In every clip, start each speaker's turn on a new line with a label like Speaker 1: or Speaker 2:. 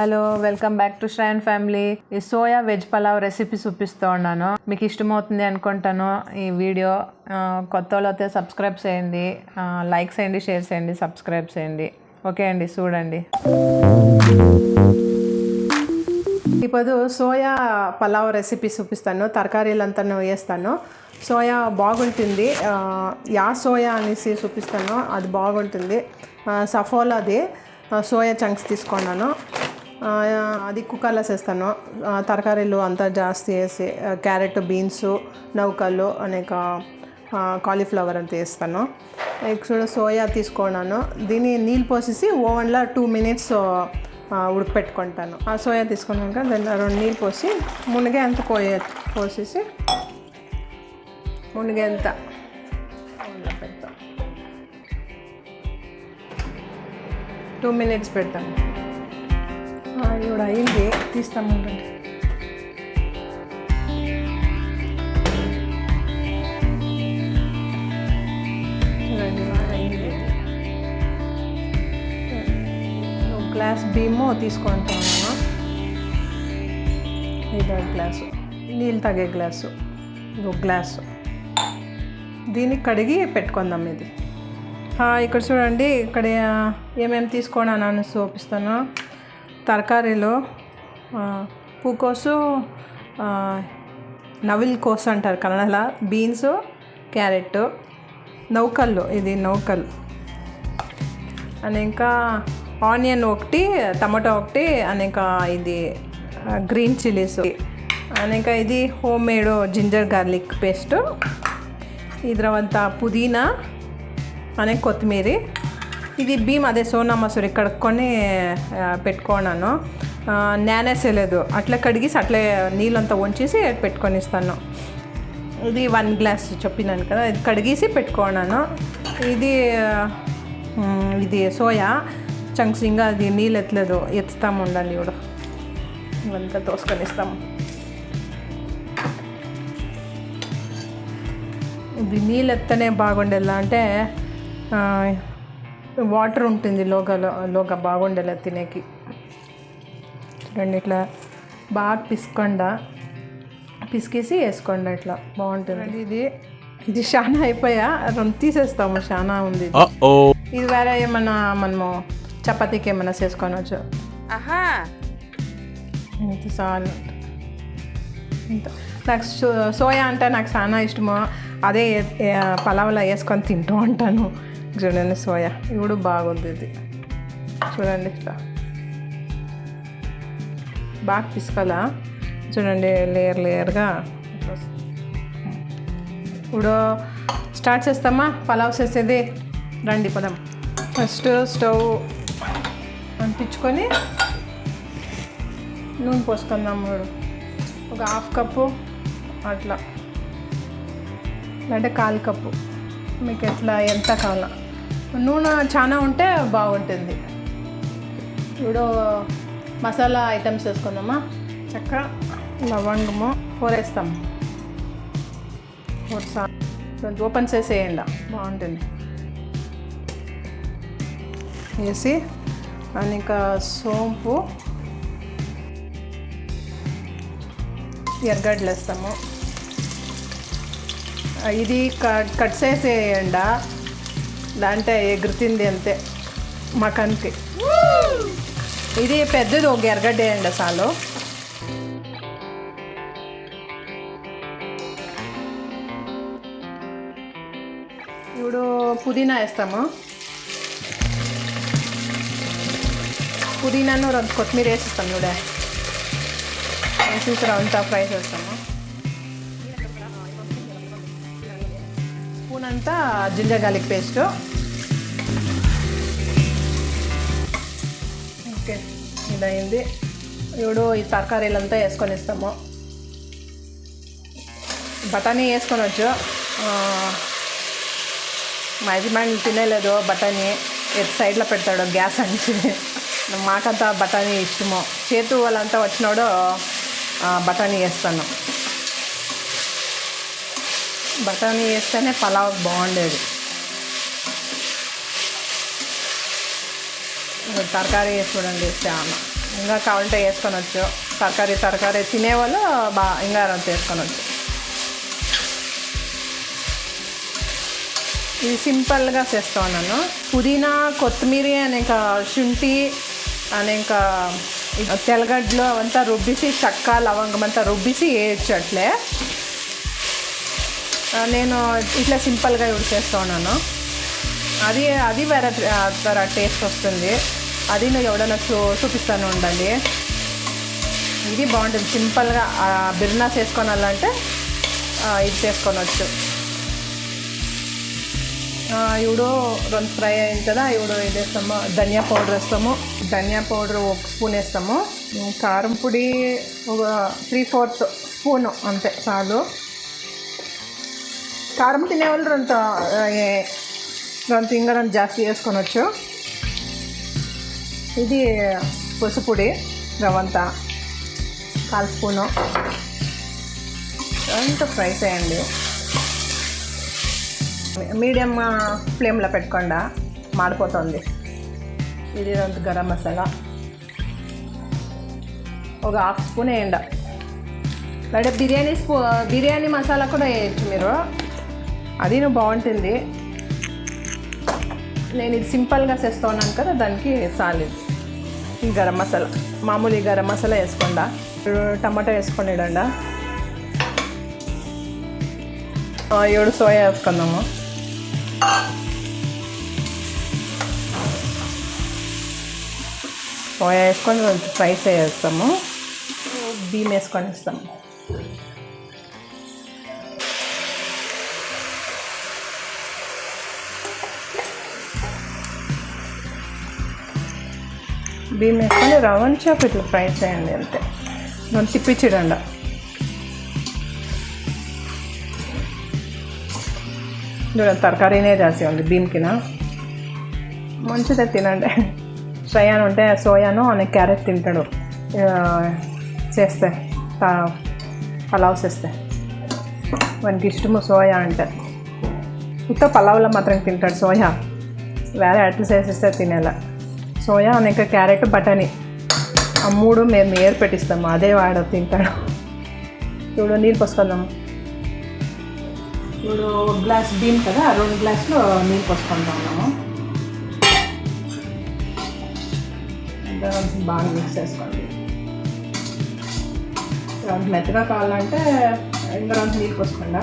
Speaker 1: Hello, welcome back to Shrayan family. ఈ soya veg pulao recipe చూపిస్తూ ఉన్నాను. మీకు ఇష్టమవుతుంది అనుకుంటాను ఈ వీడియో. కొత్త వాళ్ళైతే సబ్స్క్రైబ్ చేయండి, లైక్ చేయండి, షేర్ చేయండి, సబ్స్క్రైబ్ చేయండి. ఓకే అండి, చూడండి. ఇప్పుడు సోయా పలావ్ రెసిపీ చూపిస్తాను. తరకారీలంతా వేస్తాను. సోయా బాగుంటుంది. సోయా అనేసి చూపిస్తాను, అది బాగుంటుంది. సఫోలాది సోయా చంక్స్ తీసుకున్నాను. అది కుక్కర్లో వేస్తాను. తరకారీలు అంతా జాస్తి వేసి క్యారెట్, బీన్స్, నౌకలు, అనేక కాలీఫ్లవర్ అంతా వేస్తాను. చూడ సోయా తీసుకున్నాను. దీన్ని నీళ్ళు పోసేసి ఓవెన్లో 2 minutes ఉడకపెట్టుకుంటాను. ఆ సోయా తీసుకున్నాక దాన్ని 2 నీళ్ళు పోసి మునిగే అంత పోసేసి మునిగే అంత పెడతాం. 2 minutes పెడతాను. ఇప్పుడు అయింది, తీస్తాము. చూడండి, అయింది. ఒక గ్లాస్ బియ్యము తీసుకుంటాము. 5 గ్లాసు నీళ్ళు తాగే గ్లాసు, 1 గ్లాసు. దీన్ని కడిగి పెట్టుకుందాం. ఇది ఇక్కడ చూడండి, ఇక్కడ ఏమేమి తీసుకున్నాను చూపిస్తాను. తరకారీలో పూకోసు, నవిల్ కోసు అంటారు కన్నడలో, బీన్స్, క్యారెట్, నౌకలు, ఇది నౌకలు అని, ఇంకా ఆనియన్ ఒకటి, టమాటో ఒకటి, అనేక ఇది గ్రీన్ చిల్లీస్, అనేక ఇది home made ginger garlic paste, ఇద్రవంత పుదీనా, అనే కొత్తిమీర. ఇది బియ్యం, అదే సోనా మసూరి కడుక్కొని పెట్టుకున్నాను. నానేసేలేదు, అట్లా కడిగేసి అట్లే నీళ్ళంతా వంచేసి పెట్టుకొని ఇస్తాను. ఇది 1 గ్లాస్ చెప్పినాను కదా, ఇది కడిగేసి పెట్టుకున్నాను. ఇది సోయా చంక్స్, ఇంకా అది నీళ్ళు ఎత్తలేదు, ఎత్తుతాము ఉండండి. ఇప్పుడు ఇవంతా తోసుకొని ఇస్తాము. ఇది నీళ్ళు ఎత్తనే బాగుండేలా అంటే వాటర్ ఉంటుంది లోగా బాగుండేలా తినేకి. చూడండి, ఇట్లా బాగా పిసికేసి వేసుకోండి, ఇట్లా బాగుంటుంది. ఇది చాలా అయిపోయా, 2 తీసేస్తాము. చాలా ఉంది ఇది. వేరే ఏమన్నా మనము చపాతీకి ఏమన్నా చేసుకోవచ్చు. ఇంత చాలు. ఇంత నాకు సోయా అంటే నాకు చాలా ఇష్టము. అదే పలావ్లో వేసుకొని తింటూ ఉంటాను. చూడండి, సోయా ఇప్పుడు బాగుంది. ఇది చూడండి, ఇట్లా బాగా పిసుకలా. చూడండి, లేయర్గా. ఇప్పుడు స్టార్ట్ చేస్తామా పలావ్ చేసేది. రండి పదం. ఫస్ట్ స్టవ్ అంటించుకొని నూనె పోసుకుందాము. ఒక 1/2 కప్పు అట్లా, అంటే 1/4 కప్పు, మీకు ఎట్లా ఎంత కావాలా. నూనె చాలా ఉంటే బాగుంటుంది. ఇప్పుడు మసాలా ఐటమ్స్ వేసుకుందామా. చెక్క, లవంగము 4 వేస్తాము. 4 సార్లు ఓపెన్ చేసేయండి, బాగుంటుంది. వేసి ఇంకా సోంపు, ఎర్రగడ్డలు వేస్తాము. ఇది కట్ చేసేయండి, దాంట్లో ఎగురుతుంది అంతే మటన్కి. ఇది పెద్దది, ఒక ఎర్రగడ్డ వేయండి చాలు. ఇప్పుడు పుదీనా వేస్తాము. పుదీనాను 2 కొత్తిమీర వేసిస్తాము. ఇప్పుడు వేసి అంతా ఫ్రై చేస్తాము. స్పూన్ అంతా జింజర్ గార్లిక్ పేస్ట్. ఓకే, ఇదైంది. ఇప్పుడు ఈ తరకారీలంతా వేసుకొని ఇస్తాము. బఠానీ వేసుకోవచ్చు. మా యజమాని తినేలేదు బఠానీ, సైడ్లో పెడతాడు గ్యాస్ అనేసి. మాకంతా బఠానీ ఇష్టము. చేతు వాళ్ళంతా వచ్చినాడు బఠానీ వేస్తాను. బఠానీ వేస్తేనే పలావ్ బాగుండేది. తరకారీ వేసి చూడండి, చాలా ఇంకా కావాలంటే వేసుకొనొచ్చు. తరకారీ తినేవాళ్ళు ఇంకా వేసుకొనొచ్చు. ఇది సింపుల్గా చేస్తూ ఉన్నాను. పుదీనా, కొత్తిమీర అనేక శుంఠి అనేక తెల్లగడ్డలు అవంతా రుబ్బిసి, చెక్క లవంగం అంతా రుబ్బిసి వేయచ్చు. అట్లే నేను ఇట్లా సింపుల్గా యూజ్ చేస్తూ ఉన్నాను. అది వేరే టేస్ట్ వస్తుంది. అది నేను ఎవడన్నా చూపిస్తాను ఉండండి. ఇది బాగుంటుంది. సింపుల్గా బిర్నా చేసుకోవాలంటే ఇది చేసుకొనొచ్చు. ఇప్పుడు 2 ఫ్రై అయిన కదా, ఇప్పుడు ఇది వేస్తాము. ధనియా పౌడర్ వేస్తాము. ధనియా పౌడర్ 1 స్పూన్ వేస్తాము. కారం పొడి ఒక 3/4 స్పూను అంతే చాలు. కారం తినేవాళ్ళు 2 ఇంకా 2 జాస్తి వేసుకొనొచ్చు. ఇది పసుపొడి రవ్వంతా 1/4 స్పూను. అంతా ఫ్రై చేయండి. మీడియం ఫ్లేమ్లో పెట్టకుండా మాడిపోతుంది. ఇది 2 గరం మసాలా, ఒక 1/2 స్పూన్ వేయండి. లేదా బిర్యానీ మసాలా కూడా వేయచ్చు మీరు. అది బాగుంటుంది. నేను ఇది సింపుల్గా చేస్తూ ఉన్నాను కదా, దానికి సాలిడ్. ఈ గరం మసాలా మామూలు గరం మసాలా వేసుకోండా. టమాటా వేసుకొని ఇడండా. 7 సోయా వేసుకుందాము. సోయా వేసుకొని ఫ్రై చేస్తాము. బియ్యం వేసుకొని ఇస్తాము. బియ్యం వేసుకొని రవ్వంచాకు ఇట్లా ఫ్రై చేయండి అంతే. మనం తిప్పించడండి. చూడండి తరకారీనే జాస్తి ఉంది బియ్యంకిన. మంచిదే తినండి. శ్రయాన్ ఉంటే సోయాను అనే క్యారెట్ తింటాడు చేస్తే, పలావ్ చేస్తే. వానికి ఇష్టము సోయా అంటే. ఉత్త పలావ్లో మాత్రం తింటాడు సోయా. వేరే అట్లు చేసిస్తే తినేలా. సోయా అనేక క్యారెట్ బటానీ 3 మేము ఏర్ పెట్టిస్తాము. అదే వాడు తింటాడు. ఇప్పుడు నీళ్ళు పోసుకుందాము. ఇప్పుడు 1 గ్లాస్ బియ్యం కదా, 2 గ్లాసులు నీళ్ళు పోసుకుంటా ఉన్నాము. బాగా మిక్స్ చేసుకోండి. మెత్తగా కావాలంటే ఇంకా 2 నీళ్ళు పోసుకుండా.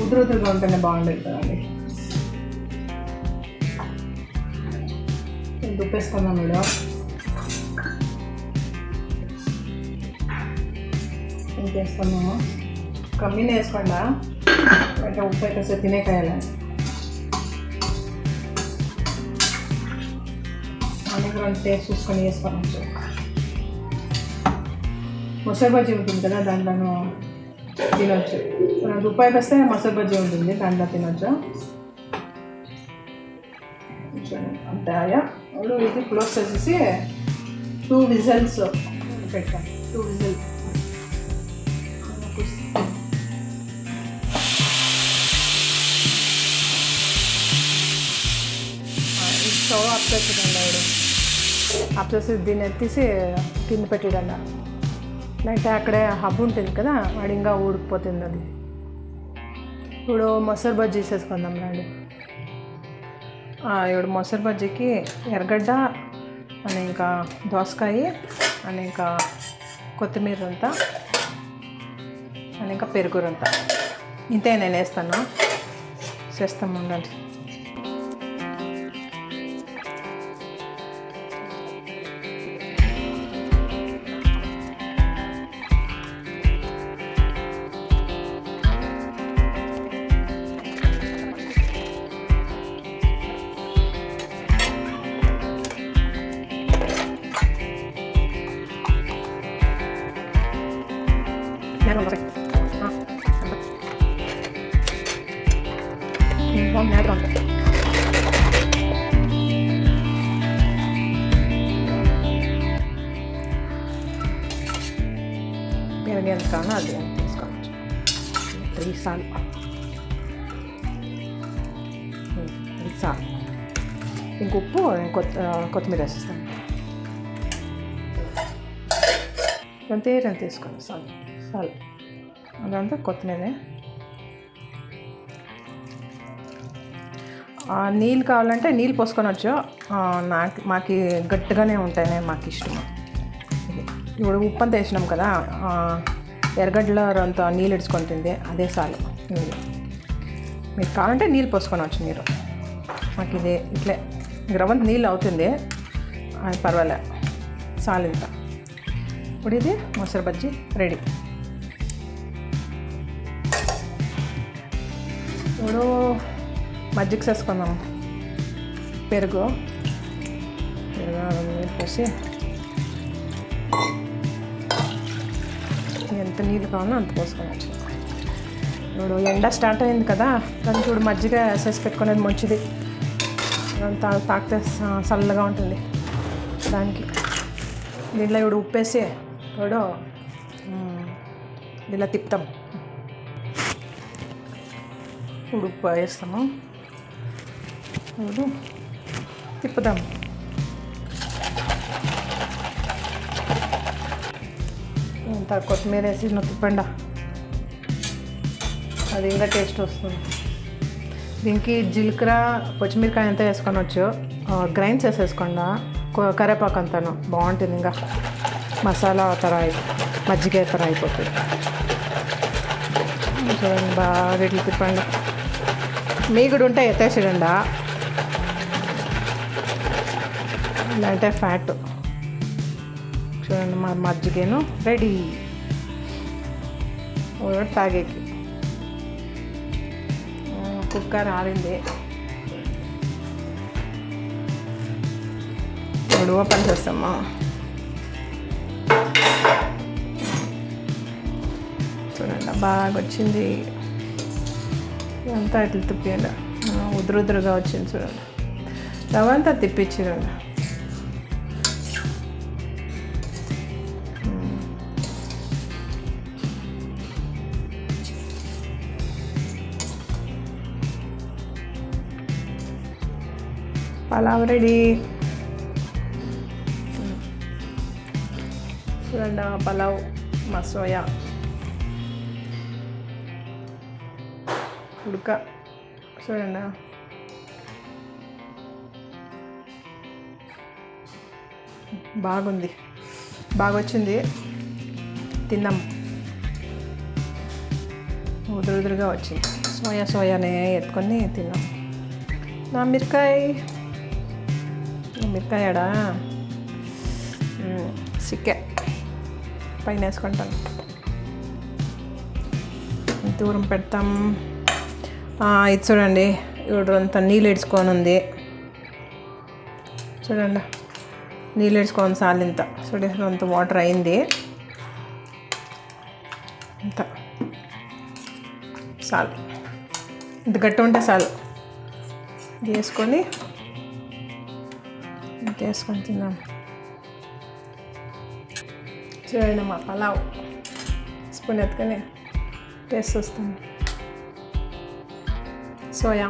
Speaker 1: ఉదురుగా ఉంటేనే బాగుండేది కదండి. దుప్పేసుకుందాం. మీరు ఇంకేసుకున్నాము. కమ్మీనే వేసుకోండా. అంటే ఉప్పు అయితే తినేకాయాలి. అనేక 2 టేస్ట్ చూసుకొని వేసుకోవచ్చు. మొసరు బజ్జీ ఉంటుంది కదా, దాంట్లో తినొచ్చు. రూపాయికి వస్తే మొసరు బజ్జీ ఉంటుంది, దాంట్లో తినొచ్చు. అంతే. ఇప్పుడు ఇది క్లోజ్ చేసేసి 2 విజిల్స్ పెట్టాను. 2 విజిల్స్ స్టవ్ ఆఫ్ చేసేదండి. ఆఫ్ చేసి దీన్ని ఎత్తేసి కింద పెట్టిడండి. లేకపోతే అక్కడే హబ్ ఉంటుంది కదా, వాడు ఇంకా ఊడికిపోతుంది అది. ఇప్పుడు మొసరు బజ్జీ చేసుకుందాం రండి. ఇప్పుడు మొసరు బజ్జీకి ఎర్రగడ్డ అని ఇంకా దోసకాయ అని ఇంకా కొత్తిమీర అంతా అని ఇంకా పెరుగురంతా ఇంతే నేను వేస్తాను. చేస్తాము ఉండండి. పెరుగు ఎంత కావాలో అది తీసుకోవచ్చు. 3 సార్లు ఇంక ఉప్పు కొత్తిమీర వేసేస్తాను. కొంచెం తీసుకోండి చాలు అదంతా కొత్తిమీర. నీళ్ళు కావాలంటే నీళ్ళు పోసుకొనొచ్చు. మాకు గట్టిగానే ఉంటాయి, మాకు ఇష్టం. ఇప్పుడు ఉప్పు అంతా వేసినాం కదా, ఎర్రగడ్డలో అంత నీళ్ళు ఇడ్చుకొని తింది, అదే చాలు. మీకు కావాలంటే నీళ్ళు పోసుకొనవచ్చు మీరు. మాకు ఇది ఇట్లే రవ్వంత నీళ్ళు అవుతుంది, అది పర్వాలే, చాలు ఇంత. ఇప్పుడు ఇది మొసరు బజ్జీ రెడీ. ఇప్పుడు మజ్జిగ వేసుకుందాం. పెరుగు నీళ్ళు పోసి ఎంత నీళ్ళు కావాలో అంత పోసుకోవచ్చు. ఇప్పుడు ఎండ స్టార్ట్ అయింది కదా, దానికి ఇప్పుడు మజ్జిగ వేసేసి పెట్టుకునేది మంచిది. అంతా తాకితే చల్లగా ఉంటుంది దానికి. దీంట్లో ఇప్పుడు ఉప్పేసి ఇప్పుడు ఇలా తిప్పుతాం. ఇప్పుడు ఉప్పు వేస్తాము, ఇప్పుడు తిప్పుదాం. ఇంత కొత్తిమీర వేసి తిప్పండి, అది ఇంకా టేస్ట్ వస్తుంది. దీనికి జీలకర్ర పచ్చిమిరకాయ అంతా వేసుకొనవచ్చు, గ్రైండ్ చేసేసుకోండి. కరివేపాకు అంతాను బాగుంటుంది, ఇంకా మసాలా తర మజ్జిగ తర అయిపోతుంది. చూడండి, బాగా ఇట్లా తిప్పండి. మీగుడు ఉంటే ఎత్తేసిడండి, ఇలాంటి ఫ్యాట్. చూడండి, మా మజ్జిగను రెడీ తాగేకి. కుక్కర్ ఆరింది, ఇప్పుడు ఓపెన్ చేస్తామా. చూడండి, బాగా వచ్చింది. ఇదంతా ఇట్లా తిప్పియండి, ఉదురుగా వచ్చింది. చూడండి, రవ్వంతా తిప్పించిరండి. పలావ్ రెడీ. చూడండి, పలావ్ మా సోయా ఉడక. చూడండి, బాగుంది, బాగా వచ్చింది. తిన్నాం, ఉదురుగా వచ్చింది. సోయానే ఎత్తుకొని తిన్నాం. నా మిరకాయడా సిక్కే పైన వేసుకుంటాను. దూరం పెడతాం. ఇది చూడండి, ఇప్పుడు అంతా నీళ్ళు ఇడ్చుకొని ఉంది. చూడండి, నీళ్ళు ఇడ్చుకొని చాలు ఇంత. చూడండి, అంత వాటర్ అయింది, ఇంత చాలు. ఇంత గట్టి ఉంటే చాలు. వేసుకొని తిన్నాం. చూడండి, మా పలావ్ స్పూన్ ఎత్తుకొని టేస్ట్ వస్తుంది. సోయా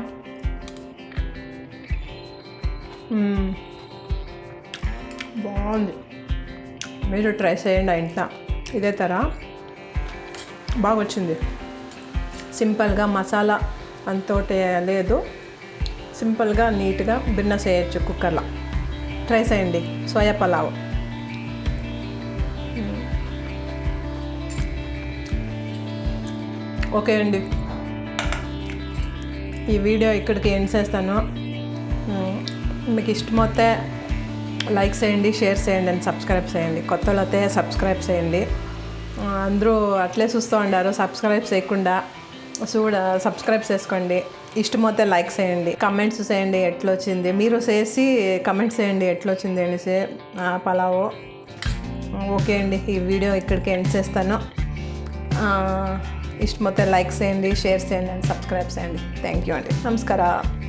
Speaker 1: బాగుంది, మీరు ట్రై చేయండి ఇంట్లో. ఇదే తర బాగా వచ్చింది. సింపుల్గా మసాలా అంతోటే లేదు, సింపుల్గా నీట్గా బిర్న చేయొచ్చు కుక్కర్లో. ట్రై చేయండి సోయా పలావ్. ఓకే అండి, ఈ వీడియో ఇక్కడికి ఎండ్ చేస్తాను. మీకు ఇష్టమైతే లైక్ చేయండి, షేర్ చేయండి అండ్ సబ్స్క్రైబ్ చేయండి. కొత్త వాళ్ళైతే సబ్స్క్రైబ్ చేయండి. అందరూ అట్లే చూస్తూ ఉండారు, సబ్స్క్రైబ్ చేయకుండా. సబ్స్క్రైబ్ చేసుకోండి. ఇష్టమైతే లైక్ చేయండి, కమెంట్స్ చేయండి ఎట్లొచ్చింది. మీరు చేసి కమెంట్స్ చేయండి ఎట్లొచ్చింది అనేసి పలావు. ఓకే అండి, ఈ వీడియో ఇక్కడికి ఎండ్ చేస్తాను. ఇష్టమైతే లైక్ చేయండి, షేర్ చేయండి అండ్ సబ్స్క్రైబ్ చేయండి. థ్యాంక్ యూ అండి, నమస్కారం.